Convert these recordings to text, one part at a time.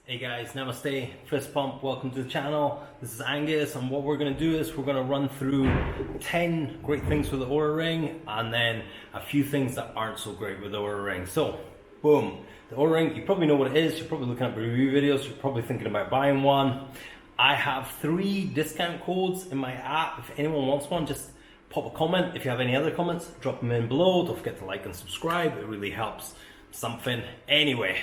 Hey guys, namaste, fist pump, welcome to the channel. This is Angus, and what we're going to do is we're going to run through 10 great things with the Oura Ring and then a few things that aren't so great with the Oura Ring. So, boom, the Oura Ring, you probably know what it is, you're probably looking at review videos, you're probably thinking about buying one. I have 3 discount codes in my app. If anyone wants one, just pop a comment. If you have any other comments, drop them in below. Don't forget to like and subscribe, it really helps something. Anyway,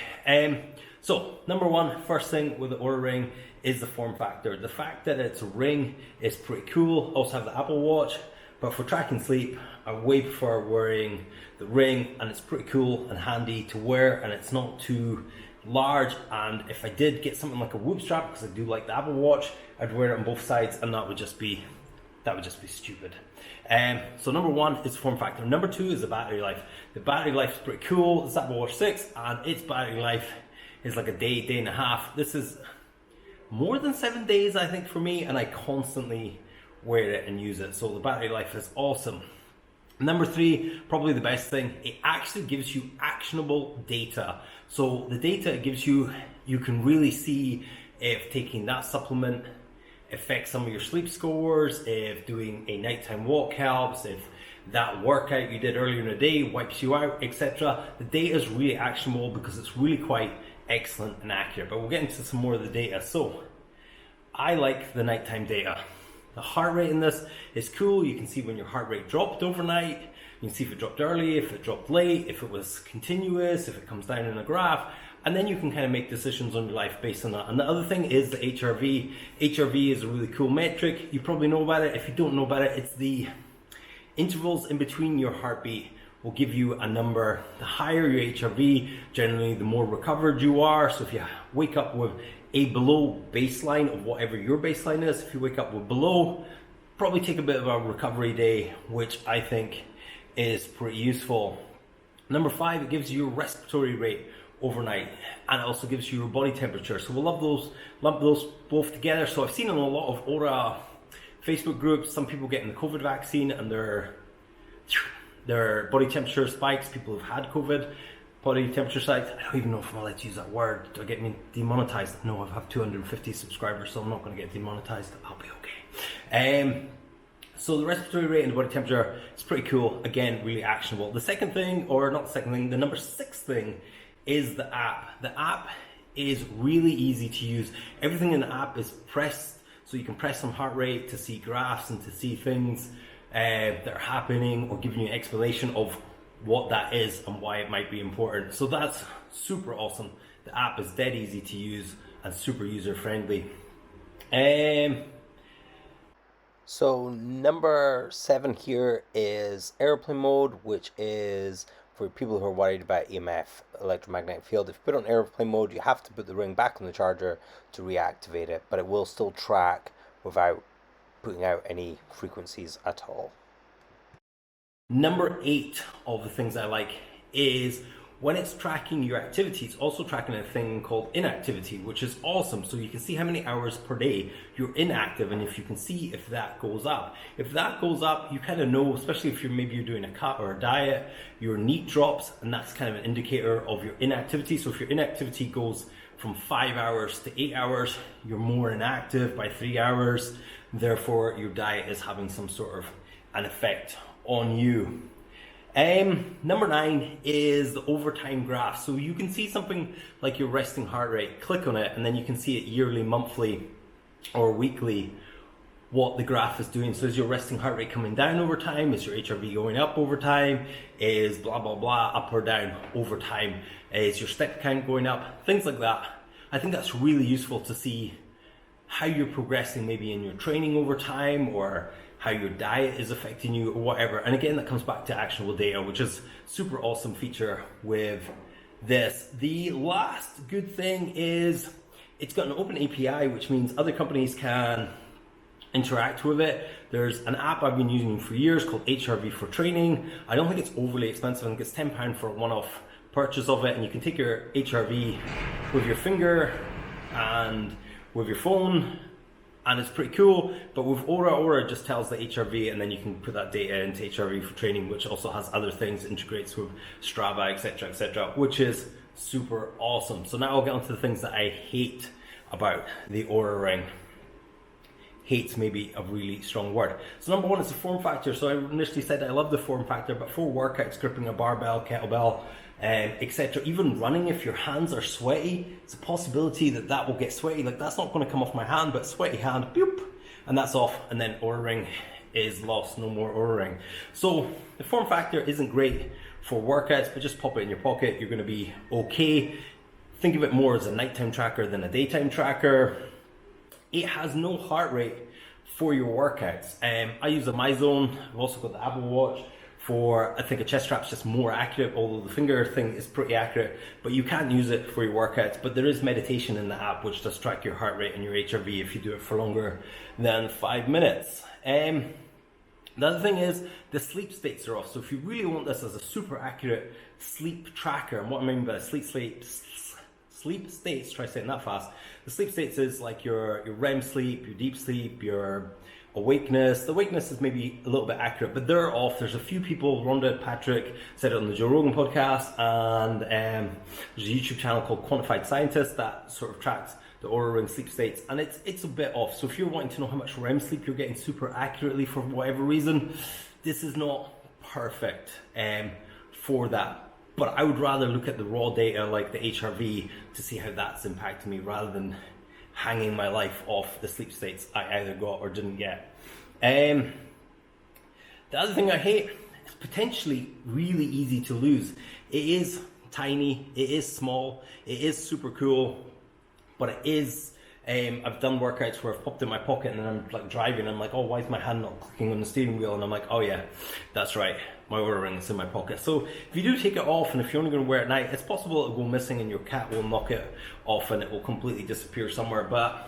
so, number one, first thing with the Oura Ring is the form factor. The fact that it's a ring is pretty cool. Also have the Apple Watch, but for tracking sleep, I way prefer wearing the ring, and it's pretty cool and handy to wear, and it's not too large. And if I did get something like a Whoop strap, because I do like the Apple Watch, I'd wear it on both sides, and that would just be stupid. So number one is form factor. Number two is the battery life. The battery life is pretty cool. It's Apple Watch 6, and its battery life is like a day and a half. This is more than 7 days, I think, for me, and I constantly wear it and use it. So the battery life is awesome. Number three, probably the best thing, it actually gives you actionable data. So the data it gives you, you can really see if taking that supplement affects some of your sleep scores, if doing a nighttime walk helps, if that workout you did earlier in the day wipes you out, etc. The data is really actionable because it's really quite excellent and accurate, but we'll get into some more of the data. So I like the nighttime data. The heart rate in this is cool. You can see when your heart rate dropped overnight. You can see if it dropped early, if it dropped late, if it was continuous, if it comes down in a graph, and then you can kind of make decisions on your life based on that. And the other thing is the HRV. HRV is a really cool metric. You probably know about it. If you don't know about it, it's the intervals in between your heartbeat will give you a number. The higher your HRV, generally the more recovered you are. So if you wake up with a below baseline of whatever your baseline is, if you wake up with below, probably take a bit of a recovery day, which I think is pretty useful. Number 5, it gives you your respiratory rate overnight, and it also gives you your body temperature. So we'll lump those both together. So I've seen in a lot of Oura Facebook groups, some people getting the COVID vaccine and their body temperature spikes. People who've had COVID, body temperature spikes. I don't even know if I'm allowed to use that word. Do I get me demonetized? No, I have 250 subscribers, so I'm not going to get demonetized. I'll be okay. So the respiratory rate and the body temperature is pretty cool. Again, really actionable. The second thing, or not the second thing, the number 6 thing is the app. The app is really easy to use. Everything in the app is pressed, so you can press some heart rate to see graphs and to see things that are happening, or giving you an explanation of what that is and why it might be important. So that's super awesome. The app is dead easy to use and super user friendly. So number 7 here is airplane mode, which is for people who are worried about EMF, electromagnetic field. If you put it on airplane mode, you have to put the ring back on the charger to reactivate it, but it will still track without putting out any frequencies at all. Number 8 of the things I like is when it's tracking your activity, it's also tracking a thing called inactivity, which is awesome. So you can see how many hours per day you're inactive, and if you can see if that goes up. If that goes up, you kind of know, especially if you're doing a cut or a diet, your NEAT drops, and that's kind of an indicator of your inactivity. So if your inactivity goes from 5 hours to 8 hours, you're more inactive by 3 hours. Therefore, your diet is having some sort of an effect on you. Number 9 is the overtime graph. So you can see something like your resting heart rate, click on it, and then you can see it yearly, monthly, or weekly, what the graph is doing. So is your resting heart rate coming down over time? Is your HRV going up over time? Is blah, blah, blah, up or down over time? Is your step count going up? Things like that. I think that's really useful to see how you're progressing maybe in your training over time, or how your diet is affecting you, or whatever. And again, that comes back to actionable data, which is super awesome feature with this. The last good thing is it's got an open API, which means other companies can interact with it. There's an app I've been using for years called HRV for Training. I don't think it's overly expensive. I think it's £10 for a one-off purchase of it, and you can take your HRV with your finger and with your phone, and it's pretty cool. But with Oura just tells the HRV, and then you can put that data into HRV for Training, which also has other things, integrates with Strava, etc., which is super awesome. So now I'll get on to the things that I hate about the Oura Ring. Hate's maybe a really strong word. So number one is the form factor. So I initially said I love the form factor, but for workouts, gripping a barbell, kettlebell, etc., even running, if your hands are sweaty, it's a possibility that that will get sweaty. Like, that's not going to come off my hand, but sweaty hand, boop, and that's off, and then Oura Ring is lost, no more Oura Ring. So the form factor isn't great for workouts, but just pop it in your pocket, you're going to be okay. Think of it more as a nighttime tracker than a daytime tracker. It has no heart rate for your workouts. I use a MyZone. I've also got the Apple Watch for, I think a chest strap's just more accurate, although the finger thing is pretty accurate, but you can't use it for your workouts. But there is meditation in the app which does track your heart rate and your HRV if you do it for longer than 5 minutes. The other thing is the sleep states are off. So if you really want this as a super accurate sleep tracker, and what I mean by sleep states, try saying that fast. The sleep states is like your REM sleep, your deep sleep, your awakeness. The awakeness is maybe a little bit accurate, but they're off. There's a few people, Rhonda, Patrick, said it on the Joe Rogan podcast, and there's a YouTube channel called Quantified Scientist that sort of tracks the Oura Ring sleep states, and it's a bit off. So if you're wanting to know how much REM sleep you're getting super accurately for whatever reason, this is not perfect for that. But I would rather look at the raw data like the HRV to see how that's impacting me rather than hanging my life off the sleep states I either got or didn't get. The other thing I hate is potentially really easy to lose. It is tiny, it is small, it is super cool, but it is, I've done workouts where I've popped it in my pocket and then I'm like driving and I'm like, oh, why is my hand not clicking on the steering wheel? And I'm like, oh yeah, that's right, my Oura Ring is in my pocket. So if you do take it off, and if you're only going to wear it at night, it's possible it'll go missing and your cat will knock it off and it will completely disappear somewhere. But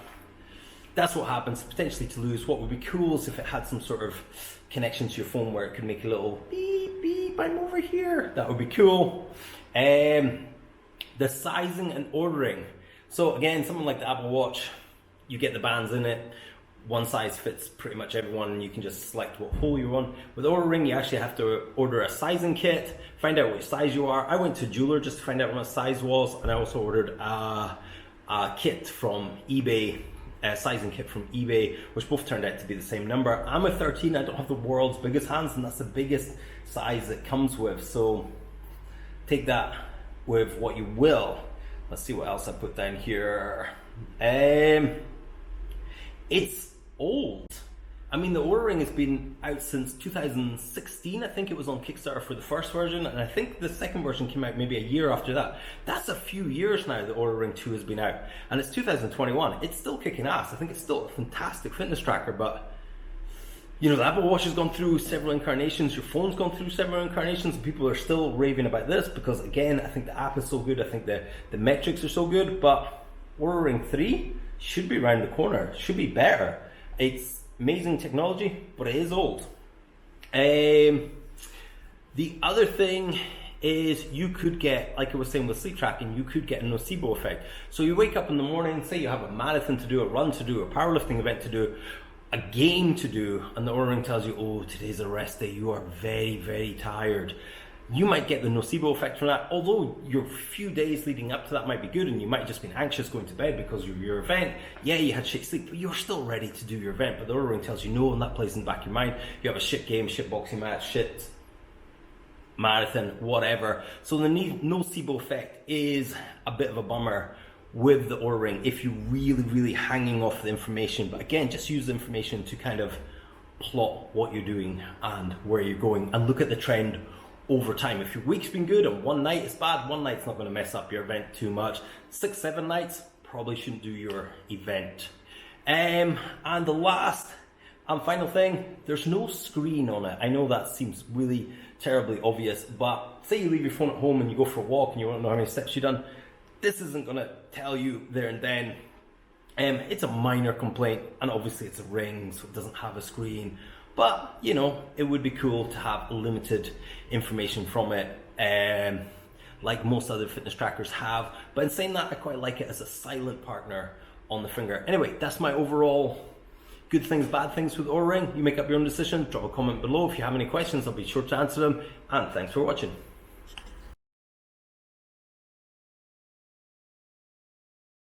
that's what happens, potentially to lose. What would be cool is if it had some sort of connection to your phone where it could make a little beep, beep, I'm over here. That would be cool. The sizing and ordering. So again, something like the Apple Watch, you get the bands in it. One size fits pretty much everyone, and you can just select what hole you're on. With Oura Ring, you actually have to order a sizing kit, find out which size you are. I went to a jeweler just to find out what my size was, and I also ordered a kit from eBay, a sizing kit from eBay, which both turned out to be the same number. I'm a 13, I don't have the world's biggest hands, and that's the biggest size it comes with. So take that with what you will. Let's see what else I put down here. It's old. I mean, the Oura Ring has been out since 2016. I think it was on Kickstarter for the first version, and I think the second version came out maybe a year after that. That's a few years now the Oura Ring 2 has been out, and it's 2021. It's still kicking ass. I think it's still a fantastic fitness tracker, but you know, the Apple Watch has gone through several incarnations, your phone's gone through several incarnations, and people are still raving about this because, again, I think the app is so good, I think the metrics are so good, but Oura Ring 3 should be around the corner, should be better. It's amazing technology, but it is old. The other thing is you could get, like I was saying with sleep tracking, you could get a nocebo effect. So you wake up in the morning, say you have a marathon to do, a run to do, a powerlifting event to do, a game to do, and the Oura Ring tells you, oh, today's a rest day, you are very, very tired. You might get the nocebo effect from that, although your few days leading up to that might be good, and you might have just been anxious going to bed because of your event. Yeah, you had shit sleep, but you're still ready to do your event. But the Oura Ring tells you no, and that plays in the back of your mind. You have a shit game, shit boxing match, shit marathon, whatever. So the nocebo effect is a bit of a bummer with the Oura Ring if you're really, really hanging off the information. But again, just use the information to kind of plot what you're doing and where you're going, and look at the trend over time. If your week's been good and one night is bad, one night's not going to mess up your event too much. 6-7 nights, probably shouldn't do your event. And the last and final thing, there's no screen on it. I know that seems really terribly obvious, but say you leave your phone at home and you go for a walk and you want to know how many steps you've done. This isn't going to tell you there and then. It's a minor complaint, and obviously it's a ring, so it doesn't have a screen. But, you know, it would be cool to have limited information from it, like most other fitness trackers have. But in saying that, I quite like it as a silent partner on the finger. Anyway, that's my overall good things, bad things with Oura Ring. You make up your own decision. Drop a comment below if you have any questions. I'll be sure to answer them. And thanks for watching.